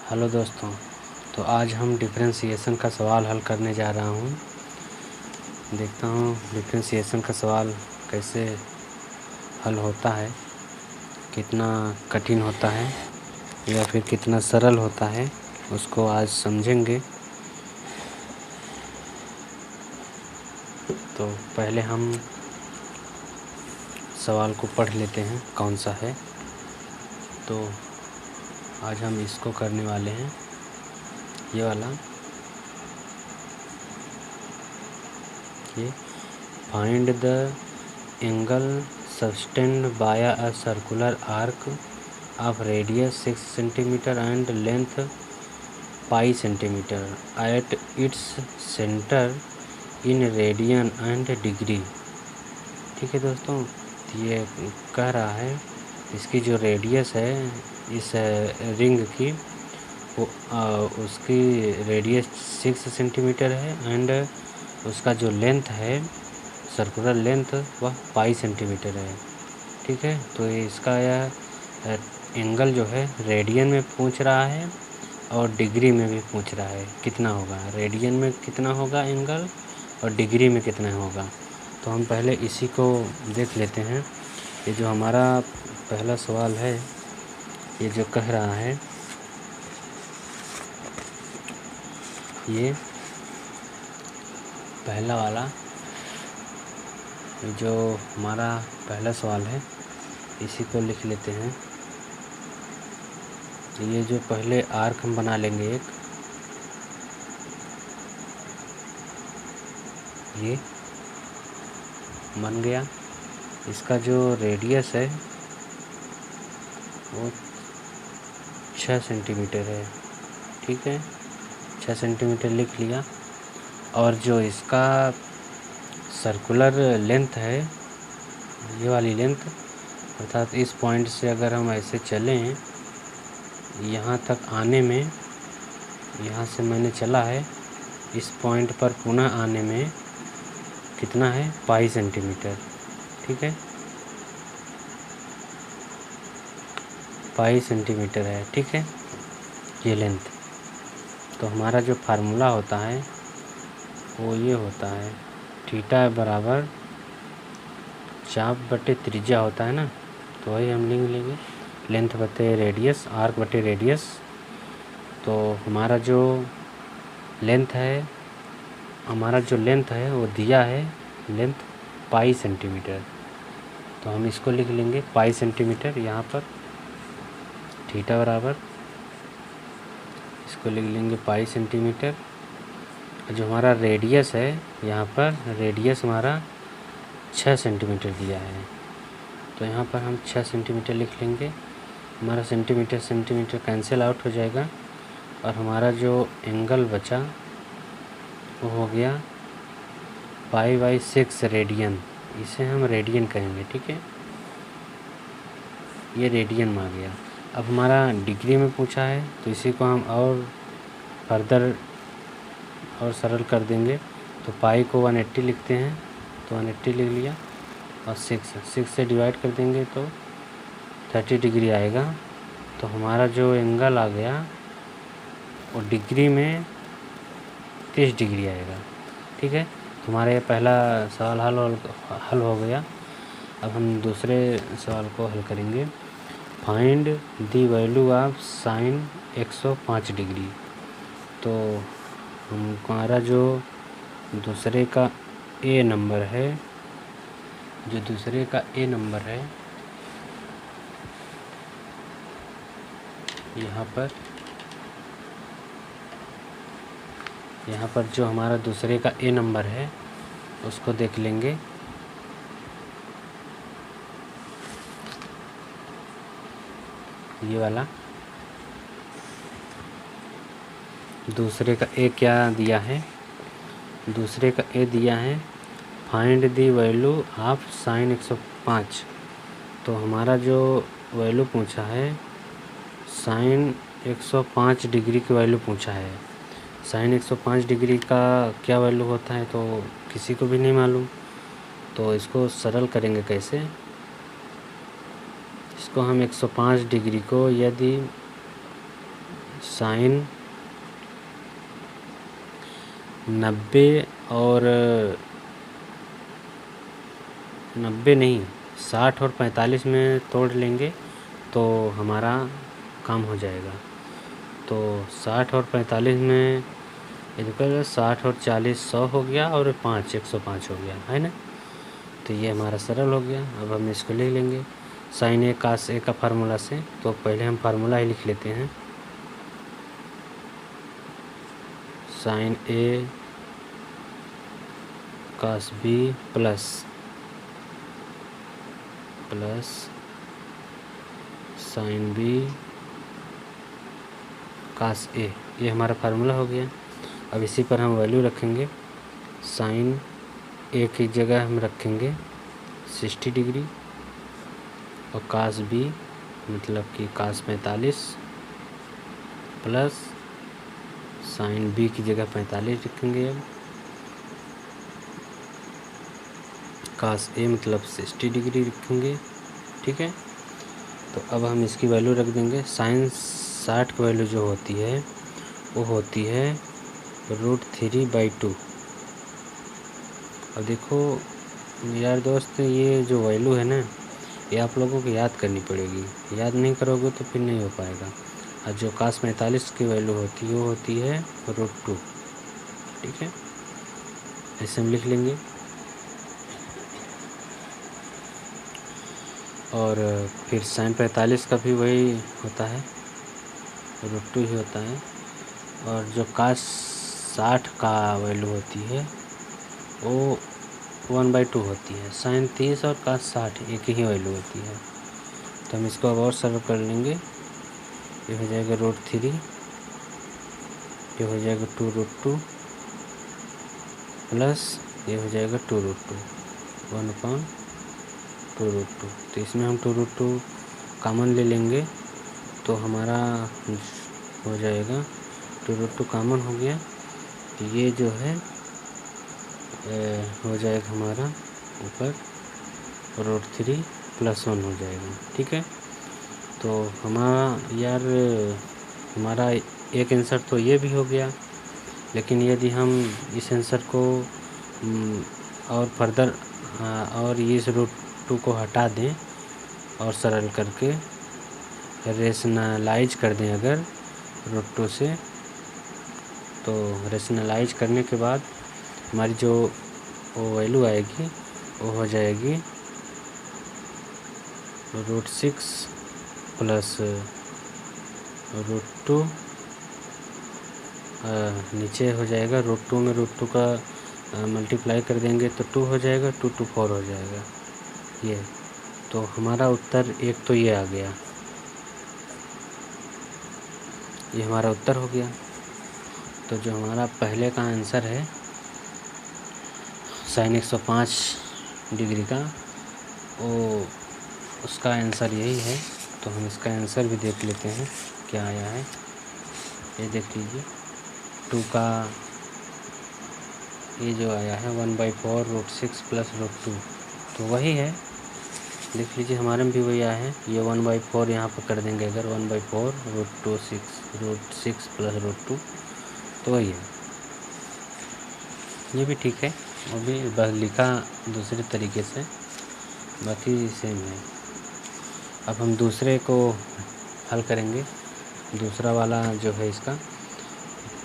Hello दोस्तों, तो आज हम डिफरेंशिएशन का सवाल हल करने जा रहा हूँ। देखता हूँ डिफरेंशिएशन का सवाल कैसे हल होता है, कितना कठिन होता है या फिर कितना सरल होता है, उसको आज समझेंगे। तो पहले हम सवाल को पढ़ लेते हैं कौन सा है। तो आज हम इसको करने वाले हैं, ये वाला, ये find the angle sustained by a circular arc of radius 6 cm and length pi cm at its center in radian and degree। ठीक है दोस्तों, ये कह रहा है इसकी जो रेडियस है इस रिंग की, वो उसकी रेडियस 6 सेंटीमीटर है एंड उसका जो लेंथ है, सर्कुलर लेंथ, वह पाई सेंटीमीटर है। ठीक है, तो इसका यह एंगल जो है रेडियन में पूछ रहा है और डिग्री में भी पूछ रहा है कितना होगा, रेडियन में कितना होगा एंगल और डिग्री में कितना होगा। तो हम पहले इसी को देख लेते हैं। ये जो हमारा पहला सवाल है, ये जो कह रहा है, ये पहला वाला जो हमारा पहला सवाल है, इसी को लिख लेते हैं। ये जो पहले आर्क हम बना लेंगे एक, ये बन गया। इसका जो रेडियस है वो 6 सेंटीमीटर है। ठीक है, 6 सेंटीमीटर लिख लिया। और जो इसका सर्कुलर लेंथ है, ये वाली लेंथ, अर्थात इस पॉइंट से अगर हम ऐसे चलें यहाँ तक आने में, यहाँ से मैंने चला है, इस पॉइंट पर पुनः आने में कितना है, पाई सेंटीमीटर। ठीक है, पाई सेंटीमीटर है। ठीक है, ये लेंथ। तो हमारा जो फार्मूला होता है वो ये होता है, थीटा बराबर चाप बटे त्रिज्या होता है ना, तो वही हम लिख लेंगे, लेंथ बटे रेडियस, आर्क बटे रेडियस। तो हमारा जो लेंथ है, वो दिया है लेंथ पाई सेंटीमीटर, तो हम इसको लिख लेंगे पाई सेंटीमीटर यहाँ पर, थीटा बराबर, इसको लिख लेंगे पाई सेंटीमीटर। जो हमारा रेडियस है, यहाँ पर रेडियस हमारा 6 सेंटीमीटर दिया है, तो यहाँ पर हम 6 सेंटीमीटर लिख लेंगे। हमारा सेंटीमीटर कैंसिल आउट हो जाएगा और हमारा जो एंगल बचा वो हो गया पाई/6 रेडियन, इसे हम रेडियन कहेंगे। ठीक है, ये रेडियन में आ गया। अब हमारा डिग्री में पूछा है, तो इसी को हम और फर्दर और सरल कर देंगे। तो पाई को 180 लिखते हैं, तो 180 लिख लिया और 6 से डिवाइड कर देंगे तो 30 डिग्री आएगा। तो हमारा जो एंगल आ गया वो डिग्री में 30 डिग्री आएगा। ठीक है, तो हमारा ये पहला सवाल हल हो गया। अब हम दूसरे सवाल को हल करेंगे। Find the value of sine 105 degree. तो हमारा जो दूसरे का ए नंबर है, यहाँ पर जो हमारा दूसरे का ए नंबर है उसको देख लेंगे। ये वाला दूसरे का ए क्या दिया है, दूसरे का ए दिया है find the value of sine 105। तो हमारा जो वैल्यू पूछा है, साइन 105 डिग्री की वैल्यू पूछा है। साइन 105 डिग्री का क्या वैल्यू होता है तो किसी को भी नहीं मालूम। तो इसको सरल करेंगे कैसे, इसको हम 105 डिग्री को यदि साइन 90 और 90 नहीं 60 और 45 में तोड़ लेंगे तो हमारा काम हो जाएगा। तो 60 और 45 में इधर 60 और 40 100 हो गया और 5 105 हो गया, है ना। तो ये हमारा सरल हो गया। अब हम इसको लिख लेंगे साइन ए कास ए का फार्मूला से। तो पहले हम फार्मूला ही लिख लेते हैं। Sine A cos B plus sine B cos A, ये हमारा फार्मूला हो गया। अब इसी पर हम वैल्यू रखेंगे। साइन ए की जगह हम रखेंगे 60 डिग्री और कास बी मतलब कि कास 45 प्लस साइन बी की जगह 45 रखेंगे। अब कास ए मतलब 60 डिग्री रखेंगे, ठीक है। तो अब हम इसकी वैल्यू रख देंगे। साइन 60 की वैल्यू जो होती है वो होती है √3/2। अब देखो यार दोस्त, ये जो वैल्यू है ना, ये आप लोगों को याद करनी पड़ेगी। याद नहीं करोगे तो फिर नहीं हो पाएगा। और जो कास 45 की वैल्यू होती है वो होती है √2, ठीक है। ऐसे हम लिख लेंगे। और फिर साइन 45 का भी वही होता है, √2 ही होता है। और जो कास 60 का वैल्यू होती है वो 1/2 होती है। साइन 30 और कास 60 एक ही वैल्यू होती है। तो हम इसको अब और सरल कर लेंगे। ये हो जाएगा √3, ये हो जाएगा 2√2 प्लस ये हो जाएगा 2√2 1/2√2। तो इसमें हम 2√2 कॉमन ले लेंगे तो हमारा हो जाएगा 2√2 कॉमन हो गया। तो ये जो है हो जाएगा हमारा ऊपर √3 + 1 हो जाएगा, ठीक है। तो हमारा एक आंसर तो ये भी हो गया। लेकिन यदि हम इस आंसर को और फर्दर और इस √2 को हटा दें और सरल करके रेशनलाइज कर दें अगर √2 से, तो रेशनलाइज करने के बाद हमारी जो वैल्यू आएगी वो हो जाएगी √6 + √2 नीचे हो जाएगा √2 में √2 का मल्टीप्लाई कर देंगे तो 2 हो जाएगा, 2 2 4 हो जाएगा ये। तो हमारा उत्तर एक तो ये आ गया, ये हमारा उत्तर हो गया। तो जो हमारा पहले का आंसर है साइन 105 डिग्री का, वो उसका आंसर यही है। तो हम इसका आंसर भी देख लेते हैं क्या आया है। ये देख लीजिए 2 का ये जो आया है 1/4 √6 + √2, तो वही है। देख लीजिए हमारे में भी वही आया है। ये 1/4 यहाँ पर कर देंगे अगर 1/4 √6 + √2, तो वही है। ये भी ठीक है, वो भी बस लिखा दूसरे तरीके से, बाकी सेम है। अब हम दूसरे को हल करेंगे। दूसरा वाला जो है इसका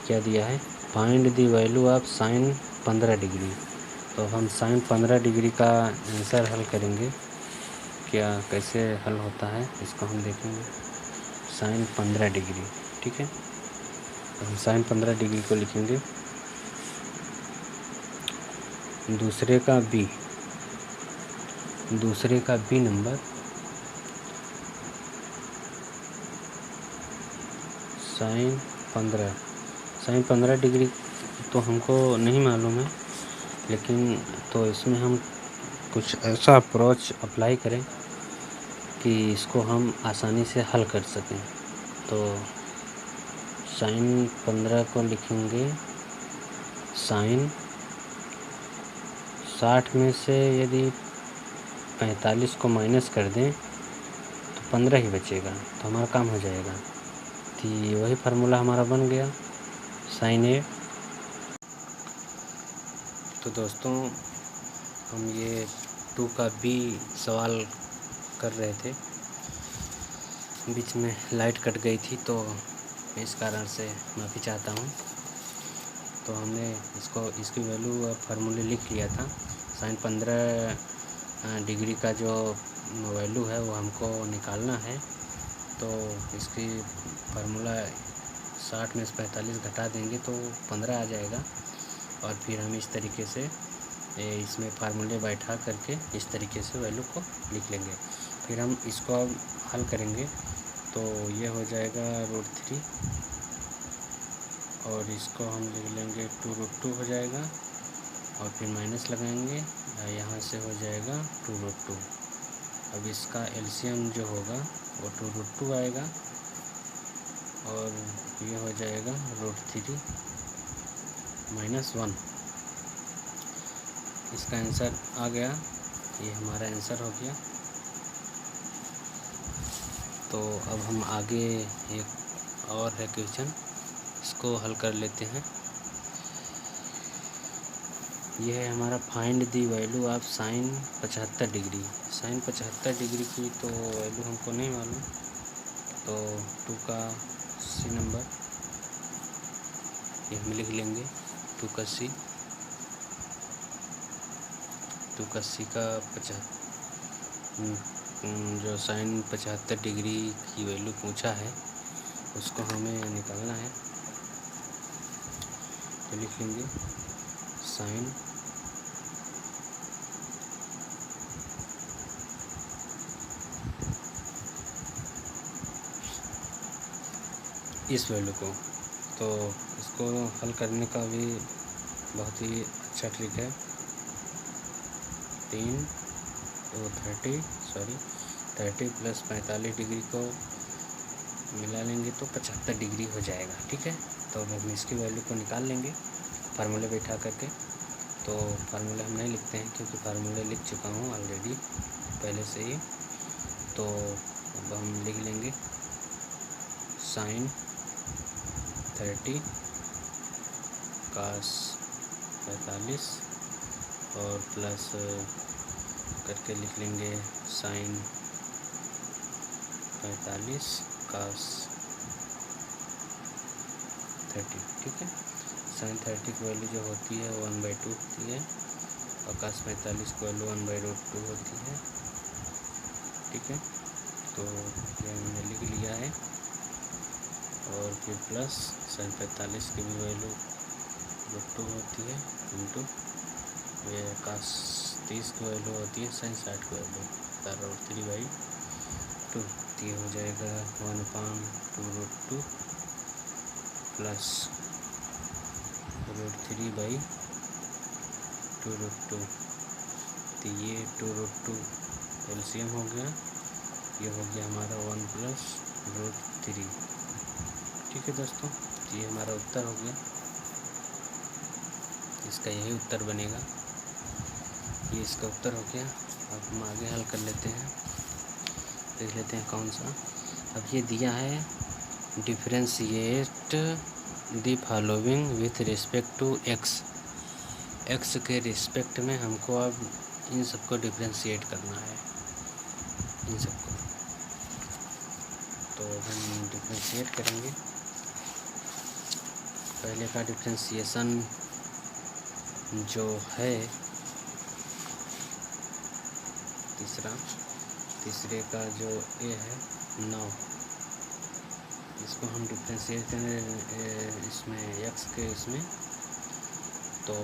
क्या दिया है, find the value of sine 15 degree. तो हम साइन 15 डिग्री का आंसर हल करेंगे। क्या कैसे हल होता है इसको हम देखेंगे। साइन 15 डिग्री, ठीक है। तो हम साइन 15 डिग्री को लिखेंगे दूसरे का बी नंबर साइन 15 डिग्री तो हमको नहीं मालूम है, लेकिन तो इसमें हम कुछ ऐसा अप्रोच अप्लाई करें कि इसको हम आसानी से हल कर सकें। तो साइन 15 को लिखेंगे साइन 60 में से यदि 45 को माइनस कर दें तो 15 ही बचेगा, तो हमारा काम हो जाएगा। तो वही फार्मूला हमारा बन गया sin A। तो दोस्तों हम ये 2 का B सवाल कर रहे थे, बीच में लाइट कट गई थी तो इस कारण से माफ़ी चाहता हूँ। तो हमने इसकी वैल्यू और फार्मूले लिख लिया था। sin 15 डिग्री का जो वैल्यू है वो हमको निकालना है। तो इसकी फार्मूला 60 में से 45 घटा देंगे तो 15 आ जाएगा। और फिर हम इस तरीके से इसमें फार्मूले बैठा करके इस तरीके से वैल्यू को लिख लेंगे। फिर हम इसको अब हल करेंगे तो ये हो जाएगा √3 और इसको हम लिख लेंगे 2√2 हो जाएगा और फिर माइनस लगाएंगे, यहाँ से हो जाएगा 2√2। अब इसका एलसीएम जो होगा वो 2√2 आएगा और ये हो जाएगा √3 -1। इसका आंसर आ गया, ये हमारा आंसर हो गया। तो अब हम आगे एक और है क्वेश्चन, इसको हल कर लेते हैं। यह है हमारा find the value of sin 75 degree. sin 75 degree की तो वैल्यू हमको नहीं मालूम, तो 2 का C नंबर ये हम लिख लेंगे। 2 का C का जो sin 75 डिग्री की वैल्यू पूछा है उसको हमें निकालना है। तो लिख लेंगे sin इस वैल्यू को। तो इसको हल करने का भी बहुत ही अच्छा ट्रिक है। 30 प्लस 45 डिग्री को मिला लेंगे तो 75 डिग्री हो जाएगा। ठीक है, तो हम इसकी वैल्यू को निकाल लेंगे फार्मूले बैठा करके। तो फार्मूले हम नहीं लिखते हैं क्योंकि फार्मूले लिख चुका हूँ ऑलरेडी पहले से ही। तो अब हम लिख लेंगे sin 30 cos 45 और प्लस करके लिख लेंगे sin 45 cos 30। ठीक है, sin 30 की वैल्यू जो होती है 1/2 होती है और cos 45 की वैल्यू 1/2 होती है। ठीक है, तो ये हमने लिख लिया है। और फिर प्लस sin 45 की भी वैल्यू √2 होती है इंटू ये cos 30 की वैल्यू होती है sin 60 की वैल्यू √3/2। ये हो जाएगा 1/2√2 प्लस √3/2√2। तो ये 2√2 एलसीएम हो गया, ये हो गया हमारा 1 + √3। ठीक है दोस्तों, ये हमारा उत्तर हो गया, इसका यही उत्तर बनेगा। ये इसका उत्तर हो गया। अब हम आगे हल कर लेते हैं, देख लेते हैं कौन सा। अब ये दिया है differentiate the following with respect to x। x के रिस्पेक्ट में हमको अब इन सबको डिफरेंशिएट करना है, इन सबको। तो हम डिफरेंशिएट करेंगे। पहले का डिफरेंशिएशन जो है तीसरे का जो a है 9, इसको हम डिफरेंशिएट करें इसमें x के इसमें। तो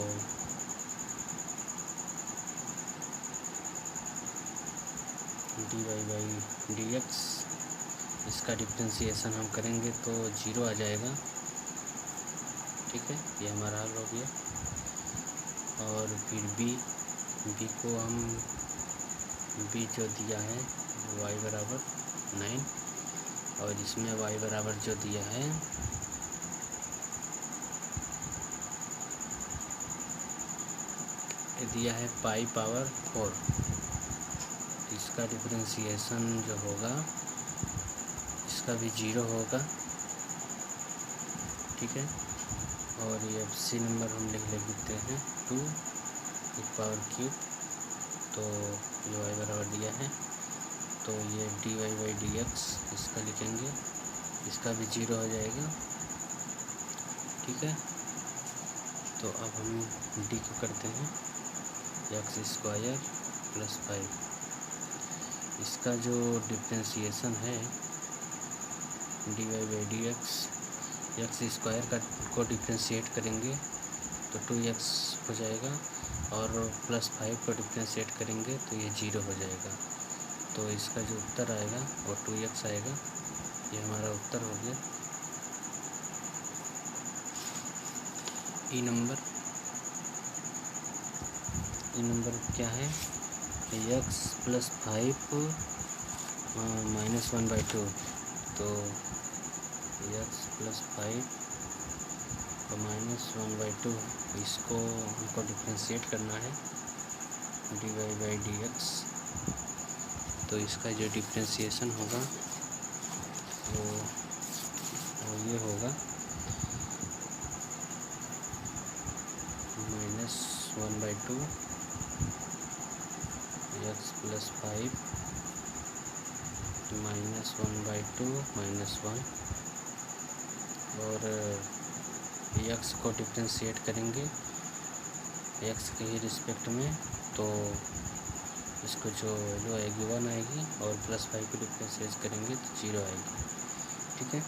dy/dx इसका डिफरेंशिएशन हम करेंगे तो 0 आ जाएगा। ठीक है, ये हमारा हल हो गया। और फिर b को हम b जो दिया है y/9 और इसमें y बराबर जो दिया है ये दिया है π/4। इसका डिफरेंशिएशन जो होगा इसका भी 0 होगा ठीक है। और ये अब सी नंबर हम लिख लेते हैं 2 की पावर क्यूब, तो ये y बराबर दिया है, तो ये dy/dx इसका लिखेंगे, इसका भी 0 हो जाएगा, ठीक है। तो अब हम d को करते हैं x² + 5, इसका जो डिफ्रेंशिएशन है dy/dx, x² का को डिफ्रेंशिएट करेंगे तो 2x हो जाएगा, और +5 को डिफ्रेंशिएट करेंगे तो ये 0 हो जाएगा। तो इसका जो उत्तर आएगा वो 2x आएगा। ये हमारा उत्तर हो गया। ई नंबर क्या है, x + 5 -1/2, तो x + 5 तो -1/2 इसको हमको डिफ्रेंशिएट करना है dy/dx, तो इसका जो डिफ्रेंशिएशन होगा वो ये होगा -1/2 x + 5 -1/2 -1, और x को डिफ्रेंशिएट करेंगे x के ही रिस्पेक्ट में, तो इसको जो वैल्यू आएगी 1 आएगी, और +5 को डिफ्रेंशिएट करेंगे तो 0 आएगी, ठीक है।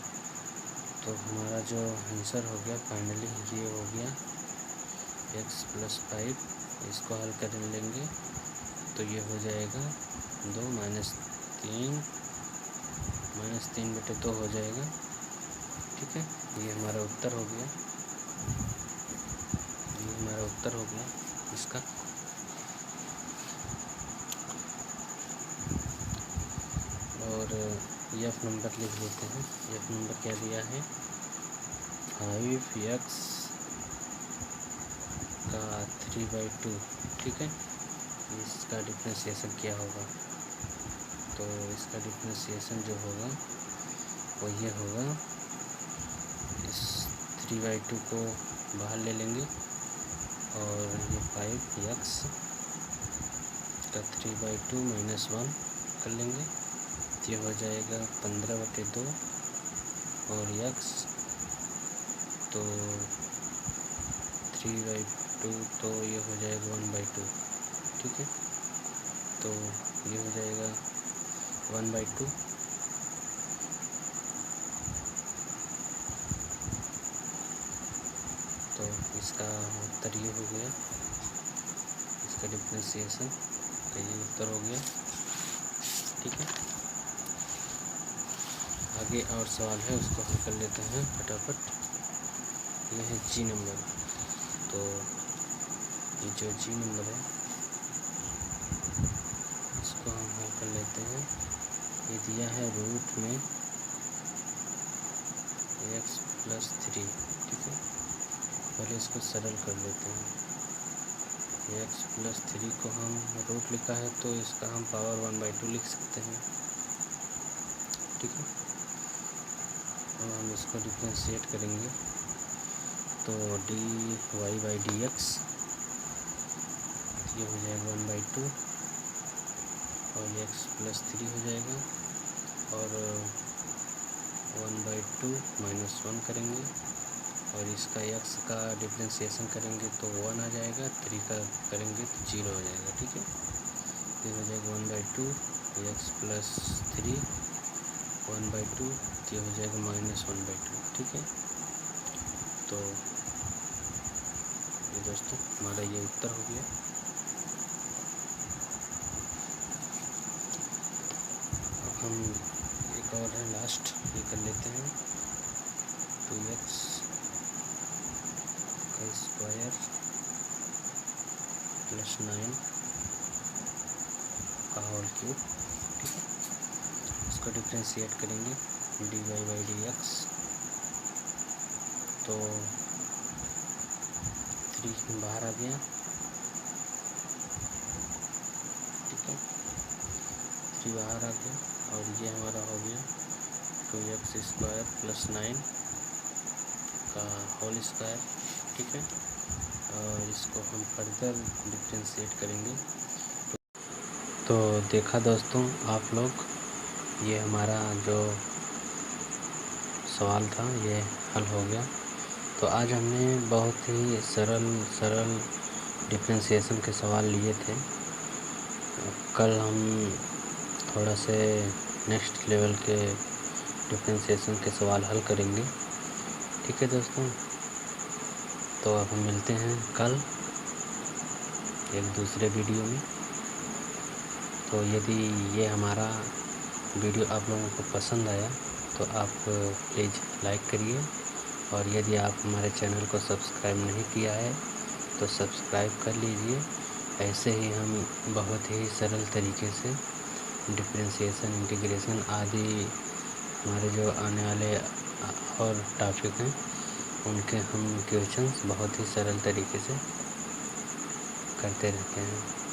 तो हमारा जो आंसर हो गया फाइनली ये हो गया x + 5, इसको हल कर लेंगे तो ये हो जाएगा 2 -3/2 हो जाएगा, ठीक है। ये हमारा उत्तर हो गया, ये हमारा उत्तर हो गया इसका। और f नंबर लिख लेते हैं। f नंबर क्या दिया है, 5x का 3/2, ठीक है। इसका डिफ्रेंशिएशन क्या होगा, तो इसका डिफ्रेंशिएशन जो होगा वो ये होगा, इस 3/2 को बाहर ले लेंगे, और ये 5x का 3/2 -1 कर लेंगे, तो ये हो जाएगा 15/2, और x तो 3/2 तो ये हो जाएगा 1/2, ठीक है। तो ये हो जाएगा 1/2, तो इसका उत्तर ये हो गया, इसका डिफ्रेंशिएशन का ये उत्तर हो गया, ठीक है। आगे और सवाल है उसको हल कर लेते हैं फटाफट। यह है जी नंबर, तो ये जो जी नंबर है इसको हम हल कर लेते हैं। ये दिया है रूट में x + 3, ठीक है। पहले इसको सरल कर लेते हैं। x + 3 को हम रूट लिखा है तो इसका हम पावर 1/2 लिख सकते हैं, ठीक है। अब हम इसको डिफ्रेंशिएट करेंगे तो dy/dx ये हो जाएगा 1/2, और x + 3 हो जाएगा, और 1/2 -1 करेंगे, और इसका x का डिफ्रेंशिएशन करेंगे तो 1 आ जाएगा, 3 का करेंगे तो 0 हो जाएगा, ठीक है। ये हो जाएगा 1/2 x + 3 1/2, ये हो जाएगा -1/2, ठीक है। तो ये दोस्तों हमारा ये उत्तर हो गया। अब हम एक और है लास्ट, ये कर लेते हैं 2x² + 9 का होल क्यूब, ठीक है। इसको डिफ्रेंशिएट करेंगे dy/dx, तो 3 बाहर आ गया, ठीक है। 3 बाहर आ गया, और ये हमारा हो गया 2x² + 9 का का होल स्क्वायर, ठीक है। और इसको हम फर्दर डिफ्रेंशिएट करेंगे। तो देखा दोस्तों आप लोग, ये हमारा जो सवाल था ये हल हो गया। तो आज हमने बहुत ही सरल डिफ्रेंशिएशन के सवाल लिए थे। कल हम थोड़ा से नेक्स्ट लेवल के डिफ्रेंशिएशन के सवाल हल करेंगे, ठीक है दोस्तों। तो अब हम मिलते हैं कल एक दूसरे वीडियो में। तो यदि ये हमारा वीडियो आप लोगों को पसंद आया तो आप प्लीज़ लाइक करिए, और यदि आप हमारे चैनल को सब्सक्राइब नहीं किया है तो सब्सक्राइब कर लीजिए। ऐसे ही हम बहुत ही सरल तरीके से डिफरेंशिएशन, इंटीग्रेशन आदि हमारे जो आने वाले और टॉपिक हैं उनके हम क्वेश्चंस बहुत ही सरल तरीके से करते रहते हैं।